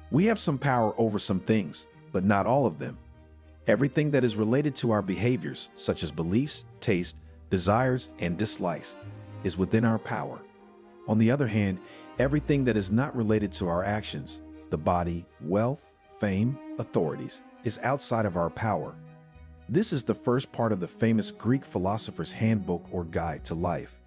We have some power over some things, but not all of them. Everything that is related to our behaviors, such as beliefs, taste, desires, and dislikes, is within our power. On the other hand, everything that is not related to our actions, the body, wealth, fame, authorities, is outside of our power. This is the first part of the famous Greek philosopher's handbook or guide to life.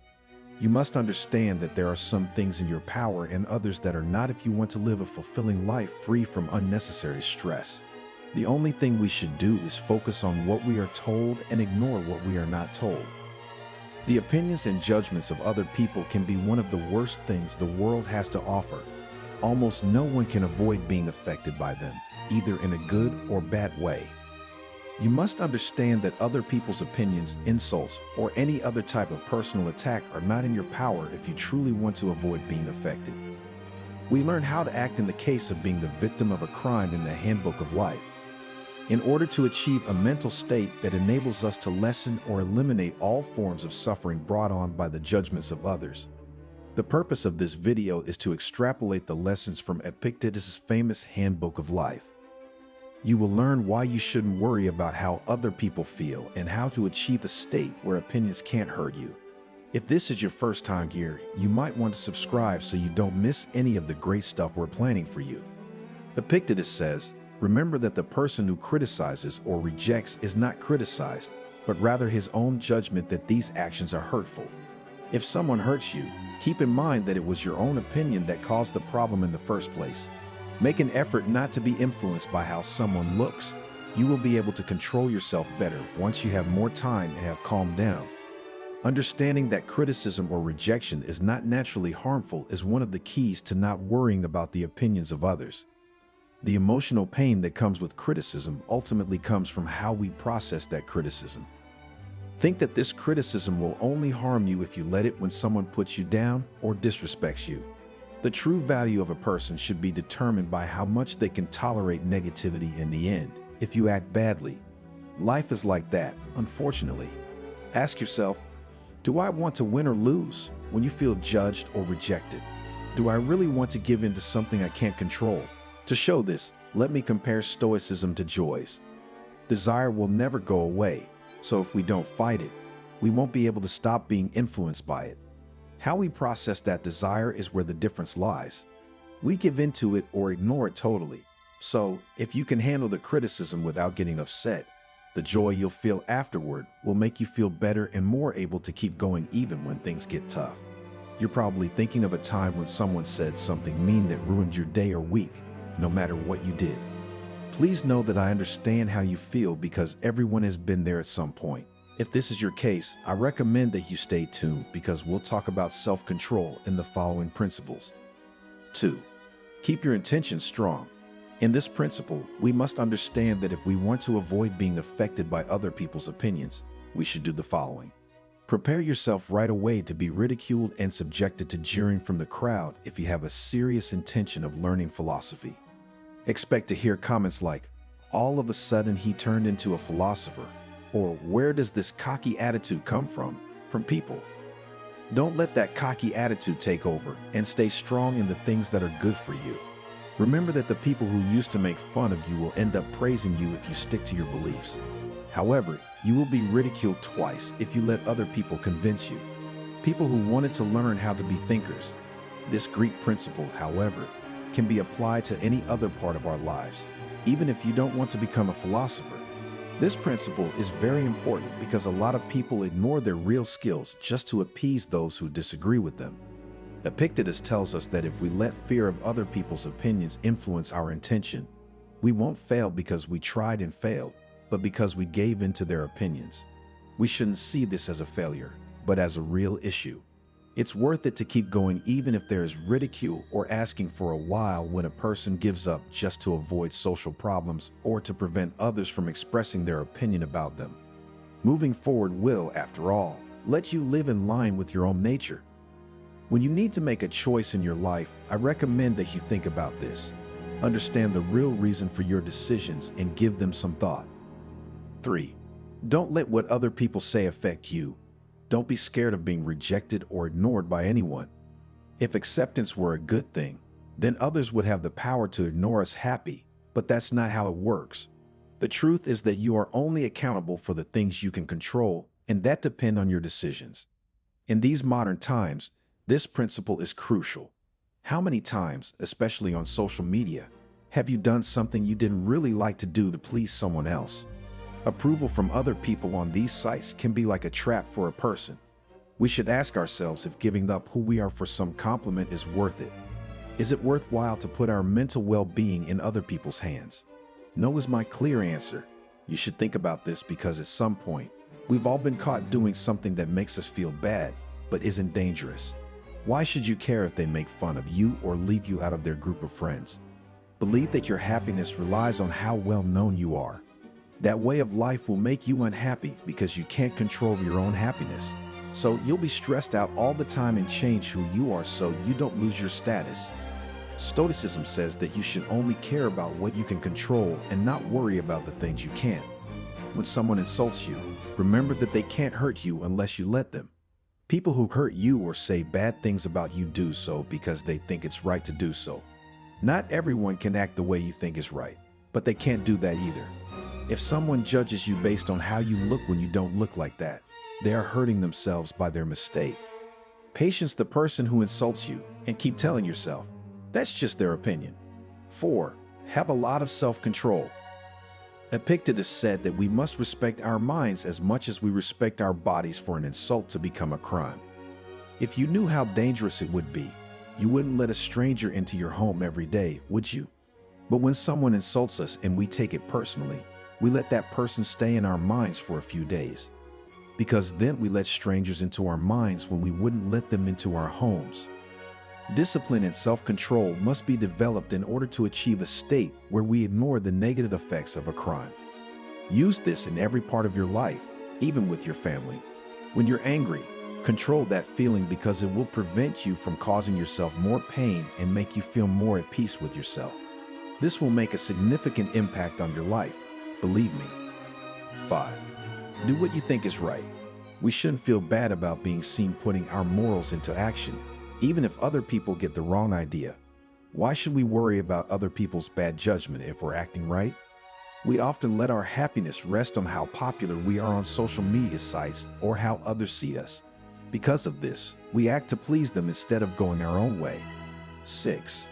You must understand that there are some things in your power and others that are not if you want to live a fulfilling life free from unnecessary stress. The only thing we should do is focus on what we are told and ignore what we are not told. The opinions and judgments of other people can be one of the worst things the world has to offer. Almost no one can avoid being affected by them, either in a good or bad way. You must understand that other people's opinions, insults, or any other type of personal attack are not in your power if you truly want to avoid being affected. We learn how to act in the case of being the victim of a crime in the Handbook of Life. In order to achieve a mental state that enables us to lessen or eliminate all forms of suffering brought on by the judgments of others. The purpose of this video is to extrapolate the lessons from Epictetus' famous Handbook of Life. You will learn why you shouldn't worry about how other people feel and how to achieve a state where opinions can't hurt you. If this is your first time here, you might want to subscribe so you don't miss any of the great stuff we're planning for you. Epictetus says, remember that the person who criticizes or rejects is not criticized, but rather his own judgment that these actions are hurtful. If someone hurts you, keep in mind that it was your own opinion that caused the problem in the first place. Make an effort not to be influenced by how someone looks. You will be able to control yourself better once you have more time and have calmed down. Understanding that criticism or rejection is not naturally harmful is one of the keys to not worrying about the opinions of others. The emotional pain that comes with criticism ultimately comes from how we process that criticism. Think that this criticism will only harm you if you let it when someone puts you down or disrespects you. The true value of a person should be determined by how much they can tolerate negativity in the end. If you act badly, life is like that, unfortunately. Ask yourself, do I want to win or lose when you feel judged or rejected? Do I really want to give in to something I can't control? To show this, let me compare stoicism to joys. Desire will never go away, so if we don't fight it, we won't be able to stop being influenced by it. How we process that desire is where the difference lies. We give into it or ignore it totally. So, if you can handle the criticism without getting upset, the joy you'll feel afterward will make you feel better and more able to keep going even when things get tough. You're probably thinking of a time when someone said something mean that ruined your day or week, no matter what you did. Please know that I understand how you feel because everyone has been there at some point. If this is your case, I recommend that you stay tuned because we'll talk about self-control in the following principles. 2. Keep your intentions strong. In this principle, we must understand that if we want to avoid being affected by other people's opinions, we should do the following. Prepare yourself right away to be ridiculed and subjected to jeering from the crowd if you have a serious intention of learning philosophy. Expect to hear comments like, all of a sudden he turned into a philosopher, or where does this cocky attitude come from people. Don't let that cocky attitude take over and stay strong in the things that are good for you. Remember that the people who used to make fun of you will end up praising you if you stick to your beliefs. However, you will be ridiculed twice if you let other people convince you. People who wanted to learn how to be thinkers. This Greek principle, however, can be applied to any other part of our lives, even if you don't want to become a philosopher. This principle is very important because a lot of people ignore their real skills just to appease those who disagree with them. Epictetus tells us that if we let fear of other people's opinions influence our intention, we won't fail because we tried and failed, but because we gave in to their opinions. We shouldn't see this as a failure, but as a real issue. It's worth it to keep going even if there is ridicule or asking for a while when a person gives up just to avoid social problems or to prevent others from expressing their opinion about them. Moving forward will, after all, let you live in line with your own nature. When you need to make a choice in your life, I recommend that you think about this. Understand the real reason for your decisions and give them some thought. 3. Don't let what other people say affect you. Don't be scared of being rejected or ignored by anyone. If acceptance were a good thing, then others would have the power to ignore us happy, but that's not how it works. The truth is that you are only accountable for the things you can control, and that depend on your decisions. In these modern times, this principle is crucial. How many times, especially on social media, have you done something you didn't really like to do to please someone else? Approval from other people on these sites can be like a trap for a person. We should ask ourselves if giving up who we are for some compliment is worth it. Is it worthwhile to put our mental well-being in other people's hands? No is my clear answer. You should think about this because at some point, we've all been caught doing something that makes us feel bad, but isn't dangerous. Why should you care if they make fun of you or leave you out of their group of friends? Believe that your happiness relies on how well known you are. That way of life will make you unhappy because you can't control your own happiness. So you'll be stressed out all the time and change who you are so you don't lose your status. Stoicism says that you should only care about what you can control and not worry about the things you can't. When someone insults you, remember that they can't hurt you unless you let them. People who hurt you or say bad things about you do so because they think it's right to do so. Not everyone can act the way you think is right, but they can't do that either. If someone judges you based on how you look when you don't look like that, they are hurting themselves by their mistake. Patience the person who insults you and keep telling yourself, that's just their opinion. 4. Have a lot of self-control. Epictetus said that we must respect our minds as much as we respect our bodies for an insult to become a crime. If you knew how dangerous it would be, you wouldn't let a stranger into your home every day, would you? But when someone insults us and we take it personally, we let that person stay in our minds for a few days. Because then we let strangers into our minds when we wouldn't let them into our homes. Discipline and self-control must be developed in order to achieve a state where we ignore the negative effects of a crime. Use this in every part of your life, even with your family. When you're angry, control that feeling because it will prevent you from causing yourself more pain and make you feel more at peace with yourself. This will make a significant impact on your life, believe me. 5. Do what you think is right. We shouldn't feel bad about being seen putting our morals into action, even if other people get the wrong idea. Why should we worry about other people's bad judgment if we're acting right? We often let our happiness rest on how popular we are on social media sites or how others see us. Because of this, we act to please them instead of going our own way. 6.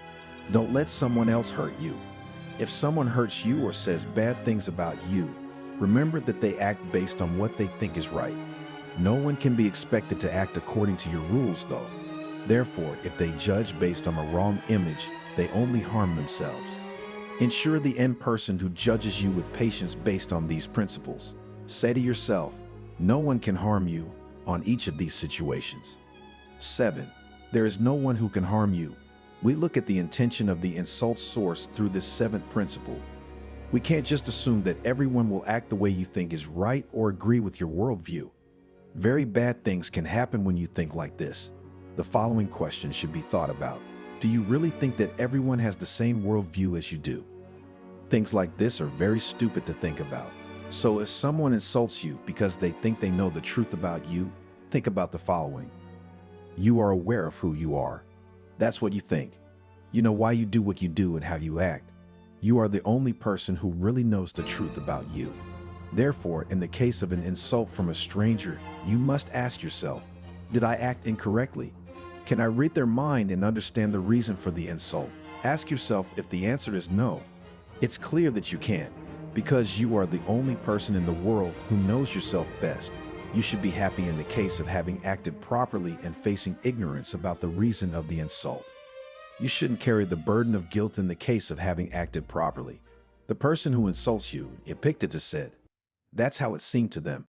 Don't let someone else hurt you. If someone hurts you or says bad things about you, remember that they act based on what they think is right. No one can be expected to act according to your rules, though. Therefore, if they judge based on a wrong image, they only harm themselves. Ensure the end person who judges you with patience based on these principles. Say to yourself, no one can harm you on each of these situations. 7. There is no one who can harm you. We look at the intention of the insult source through this 7th principle. We can't just assume that everyone will act the way you think is right or agree with your worldview. Very bad things can happen when you think like this. The following question should be thought about. Do you really think that everyone has the same worldview as you do? Things like this are very stupid to think about. So if someone insults you because they think they know the truth about you, think about the following. You are aware of who you are. That's what you think. You know why you do what you do and how you act. You are the only person who really knows the truth about you. Therefore, in the case of an insult from a stranger, you must ask yourself, did I act incorrectly? Can I read their mind and understand the reason for the insult? Ask yourself if the answer is no. It's clear that you can't, because you are the only person in the world who knows yourself best. You should be happy in the case of having acted properly and facing ignorance about the reason of the insult. You shouldn't carry the burden of guilt in the case of having acted properly. The person who insults you, Epictetus said, that's how it seemed to them.